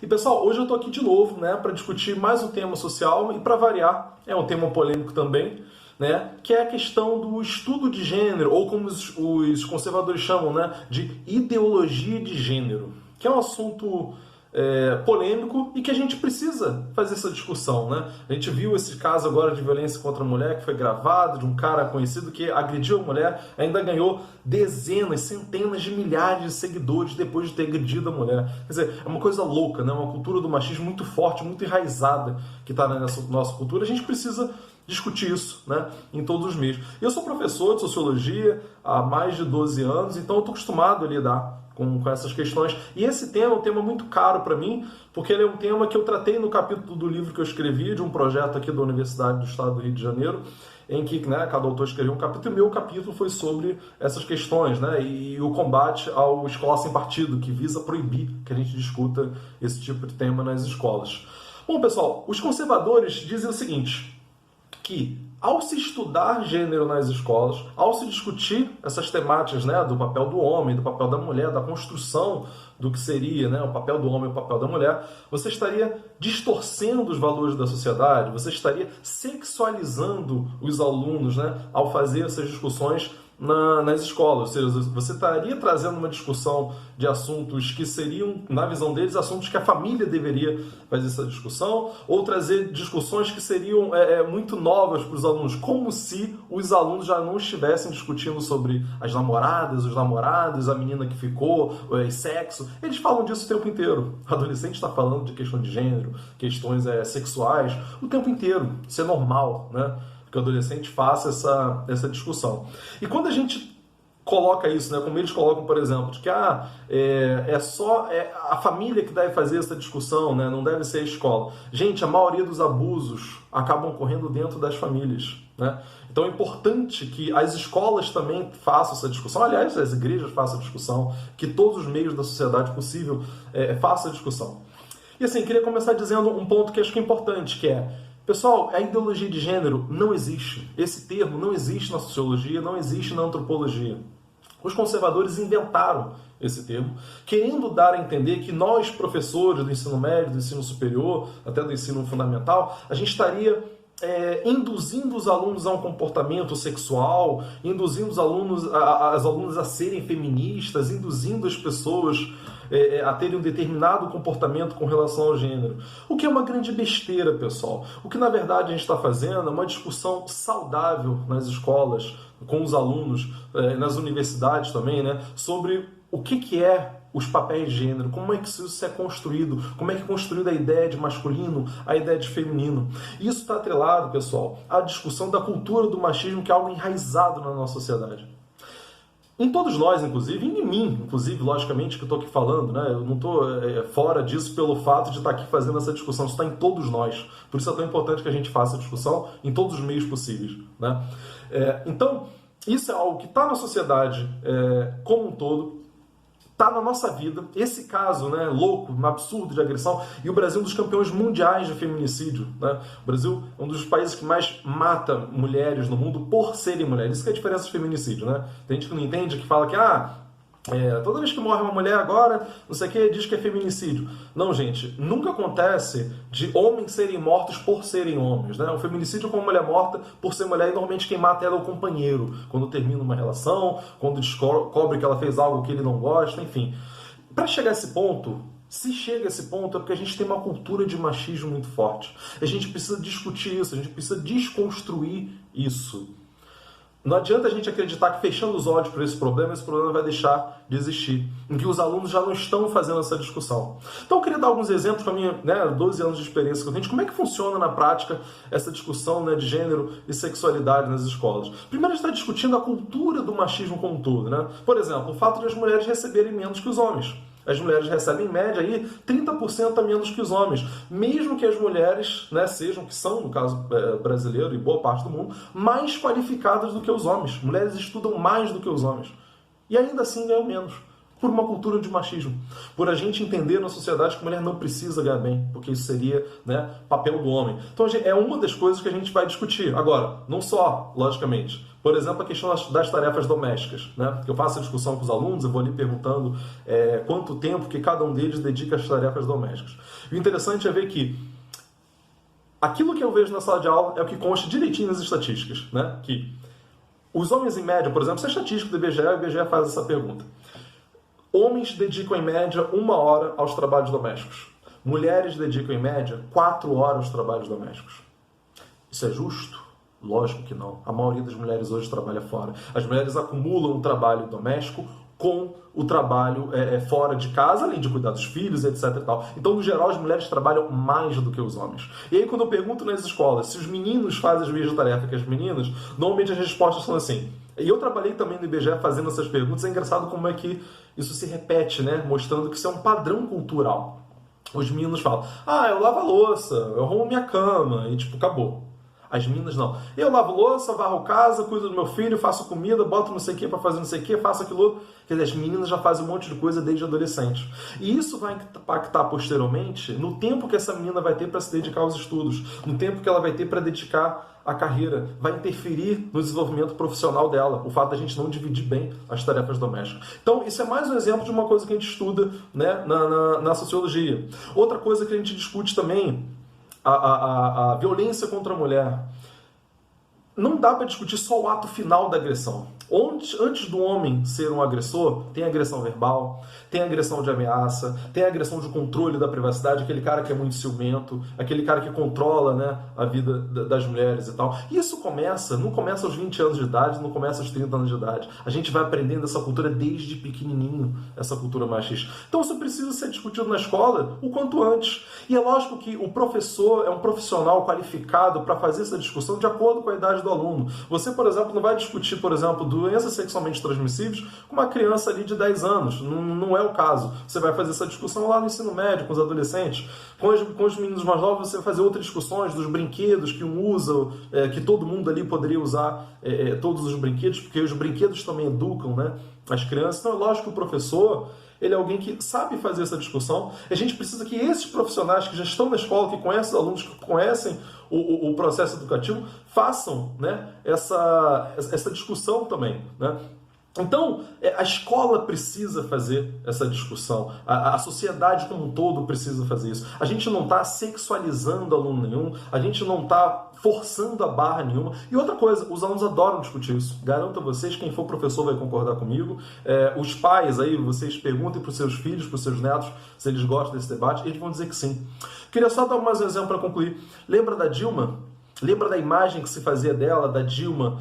E pessoal, hoje eu tô aqui de novo, né, para discutir mais um tema social e para variar, é um tema polêmico também, né, que é a questão do estudo de gênero, ou como os conservadores chamam, né, de ideologia de gênero, que é um assunto polêmico e que a gente precisa fazer essa discussão, né? A gente viu esse caso agora de violência contra a mulher que foi gravado, de um cara conhecido que agrediu a mulher, ainda ganhou dezenas, centenas de milhares de seguidores depois de ter agredido a mulher. Quer dizer, é uma coisa louca, né? Uma cultura do machismo muito forte, muito enraizada que está nessa nossa cultura. A gente precisa discutir isso, né, em todos os meios. Eu sou professor de sociologia há mais de 12 anos, então eu estou acostumado a lidar com essas questões. E esse tema é um tema muito caro para mim, porque ele é um tema que eu tratei no capítulo do livro que eu escrevi, de um projeto aqui da Universidade do Estado do Rio de Janeiro, em que, né, cada autor escreveu um capítulo, e o meu capítulo foi sobre essas questões, né, e o combate ao escola sem partido, que visa proibir que a gente discuta esse tipo de tema nas escolas. Bom, pessoal, os conservadores dizem o seguinte, que ao se estudar gênero nas escolas, ao se discutir essas temáticas, né, do papel do homem, do papel da mulher, da construção do que seria, né, o papel do homem e o papel da mulher, você estaria distorcendo os valores da sociedade, você estaria sexualizando os alunos, né, ao fazer essas discussões nas escolas. Ou seja, você estaria trazendo uma discussão de assuntos que seriam, na visão deles, assuntos que a família deveria fazer essa discussão, ou trazer discussões que seriam muito novas para os alunos, como se os alunos já não estivessem discutindo sobre as namoradas, os namorados, a menina que ficou, sexo. Eles falam disso o tempo inteiro. O adolescente está falando de questão de gênero, questões sexuais, o tempo inteiro. Isso é normal, né? Que o adolescente faça essa discussão. E quando a gente coloca isso, né, como eles colocam, por exemplo, de que é só a família que deve fazer essa discussão, né, não deve ser a escola. Gente, a maioria dos abusos acabam ocorrendo dentro das famílias, né? Então é importante que as escolas também façam essa discussão, aliás, as igrejas façam a discussão, que todos os meios da sociedade possível façam a discussão. E assim, queria começar dizendo um ponto que acho que é importante, que pessoal, a ideologia de gênero não existe. Esse termo não existe na sociologia, não existe na antropologia. Os conservadores inventaram esse termo, querendo dar a entender que nós, professores do ensino médio, do ensino superior, até do ensino fundamental, a gente estaria induzindo os alunos a um comportamento sexual, induzindo as alunas a serem feministas, induzindo as pessoas a terem um determinado comportamento com relação ao gênero. O que é uma grande besteira, pessoal. O que, na verdade, a gente está fazendo é uma discussão saudável nas escolas, com os alunos, nas universidades também, né, sobre o que é os papéis de gênero, como é que isso é construído, como é que é construída a ideia de masculino, a ideia de feminino. Isso está atrelado, pessoal, à discussão da cultura do machismo, que é algo enraizado na nossa sociedade. Em todos nós, inclusive, em mim, inclusive, logicamente, que eu estou aqui falando, né? Eu não estou fora disso pelo fato de estar aqui fazendo essa discussão, isso está em todos nós. Por isso é tão importante que a gente faça a discussão em todos os meios possíveis, né? Então, isso é algo que está na sociedade como um todo, está na nossa vida. Esse caso, né, louco, absurdo de agressão, e o Brasil é um dos campeões mundiais de feminicídio, né? O Brasil é um dos países que mais mata mulheres no mundo por serem mulheres. Isso que é a diferença de feminicídio, né? Tem gente que não entende, que fala que toda vez que morre uma mulher agora, não sei o que, diz que é feminicídio. Não, gente, nunca acontece de homens serem mortos por serem homens, né? O feminicídio com uma mulher morta por ser mulher, e normalmente quem mata ela é o companheiro, quando termina uma relação, quando descobre que ela fez algo que ele não gosta, enfim. Para chegar a esse ponto, se chega a esse ponto, é porque a gente tem uma cultura de machismo muito forte. A gente precisa discutir isso, a gente precisa desconstruir isso. Não adianta a gente acreditar que fechando os olhos para esse problema vai deixar de existir, em que os alunos já não estão fazendo essa discussão. Então eu queria dar alguns exemplos com a minha 12 anos de experiência que eu tenho, de como é que funciona na prática essa discussão, né, de gênero e sexualidade nas escolas. Primeiro a gente está discutindo a cultura do machismo como um todo, né? Por exemplo, o fato de as mulheres receberem menos que os homens. As mulheres recebem, em média, aí, 30% a menos que os homens. Mesmo que as mulheres, né, sejam, que são, no caso brasileiro e boa parte do mundo, mais qualificadas do que os homens. Mulheres estudam mais do que os homens. E ainda assim ganham menos. por uma cultura de machismo. Por a gente entender na sociedade que a mulher não precisa ganhar bem, porque isso seria, né, papel do homem. Então é uma das coisas que a gente vai discutir. Agora, não só, logicamente. Por exemplo, a questão das tarefas domésticas, né? Eu faço a discussão com os alunos, eu vou ali perguntando quanto tempo que cada um deles dedica às tarefas domésticas. E o interessante é ver que aquilo que eu vejo na sala de aula é o que consta direitinho nas estatísticas, né? Que os homens, em média, por exemplo, isso é estatístico do IBGE, o IBGE faz essa pergunta. Homens dedicam, em média, 1 hora aos trabalhos domésticos. Mulheres dedicam, em média, 4 horas aos trabalhos domésticos. Isso é justo? Lógico que não. A maioria das mulheres hoje trabalha fora. As mulheres acumulam o trabalho doméstico com o trabalho fora de casa, além de cuidar dos filhos, etc. e tal. Então, no geral, as mulheres trabalham mais do que os homens. E aí, quando eu pergunto nas escolas se os meninos fazem as mesmas tarefas que as meninas, normalmente as respostas são assim. E eu trabalhei também no IBGE fazendo essas perguntas. É engraçado como é que isso se repete, né? Mostrando que isso é um padrão cultural. Os meninos falam, eu lavo a louça, eu arrumo minha cama, e tipo, acabou. As meninas não. Eu lavo louça, varro casa, cuido do meu filho, faço comida, boto não sei o que para fazer não sei o que, faço aquilo. Quer dizer, as meninas já fazem um monte de coisa desde adolescentes. E isso vai impactar posteriormente no tempo que essa menina vai ter para se dedicar aos estudos, no tempo que ela vai ter para dedicar à carreira. Vai interferir no desenvolvimento profissional dela, o fato da gente não dividir bem as tarefas domésticas. Então, isso é mais um exemplo de uma coisa que a gente estuda, né, na sociologia. Outra coisa que a gente discute também, a violência contra a mulher. Não dá para discutir só o ato final da agressão. Antes do homem ser um agressor, tem agressão verbal, tem agressão de ameaça, tem agressão de controle da privacidade, aquele cara que é muito ciumento, aquele cara que controla, né, a vida das mulheres e tal. E isso não começa aos 20 anos de idade, não começa aos 30 anos de idade. A gente vai aprendendo essa cultura desde pequenininho, essa cultura machista. Então isso precisa ser discutido na escola o quanto antes. E é lógico que o professor é um profissional qualificado para fazer essa discussão de acordo com a idade do aluno. Você, por exemplo, não vai discutir, por exemplo, doenças sexualmente transmissíveis com uma criança ali de 10 anos. Não é o caso. Você vai fazer essa discussão lá no ensino médio, com os adolescentes. Com os meninos mais novos, você vai fazer outras discussões dos brinquedos que um usa, que todo mundo ali poderia usar todos os brinquedos, porque os brinquedos também educam, né, as crianças. Então é lógico que o professor, ele é alguém que sabe fazer essa discussão. A gente precisa que esses profissionais que já estão na escola, que conhecem os alunos, que conhecem o processo educativo, façam, né, essa discussão também, né? Então, a escola precisa fazer essa discussão, a sociedade como um todo precisa fazer isso. A gente não está sexualizando aluno nenhum, a gente não está forçando a barra nenhuma. E outra coisa, os alunos adoram discutir isso. Garanto a vocês, quem for professor vai concordar comigo. Os pais aí, vocês perguntem para os seus filhos, para os seus netos, se eles gostam desse debate, eles vão dizer que sim. Queria só dar mais um exemplo para concluir. Lembra da Dilma? Lembra da imagem que se fazia dela, da Dilma,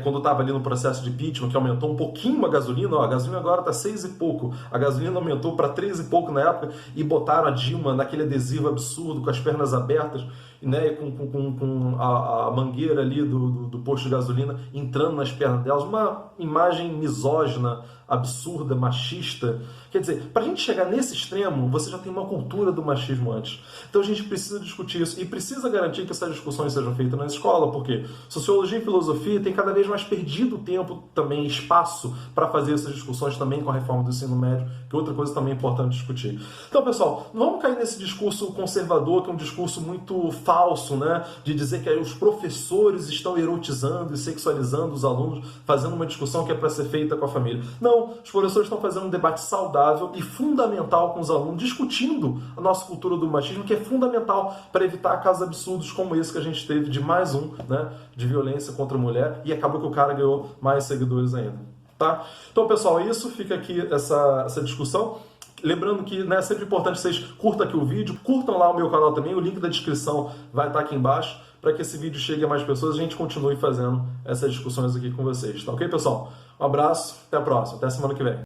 quando estava ali no processo de impeachment, que aumentou um pouquinho a gasolina? A gasolina agora está 6 e pouco. A gasolina aumentou para 3 e pouco na época e botaram a Dilma naquele adesivo absurdo, com as pernas abertas, né, com a mangueira ali do posto de gasolina entrando nas pernas delas. Uma imagem misógina, absurda, machista. Quer dizer, para a gente chegar nesse extremo, você já tem uma cultura do machismo antes. Então a gente precisa discutir isso e precisa garantir que essas discussões sejam feitas na escola, porque sociologia e filosofia tem cada vez mais perdido tempo também, espaço para fazer essas discussões também com a reforma do ensino médio, que é outra coisa também importante discutir. Então, pessoal, não vamos cair nesse discurso conservador, que é um discurso muito falso, né, de dizer que os professores estão erotizando e sexualizando os alunos, fazendo uma discussão que é para ser feita com a família. Não, os professores estão fazendo um debate saudável e fundamental com os alunos, discutindo a nossa cultura do machismo, que é fundamental para evitar casos absurdos como esse que a gente teve de mais um, né, de violência contra a mulher, e acabou que o cara ganhou mais seguidores ainda. Tá? Então, pessoal, isso fica aqui essa discussão. Lembrando que, né, é sempre importante que vocês curtam aqui o vídeo, curtam lá o meu canal também, o link da descrição vai estar aqui embaixo, para que esse vídeo chegue a mais pessoas e a gente continue fazendo essas discussões aqui com vocês. Tá ok, pessoal? Um abraço, até a próxima, até semana que vem.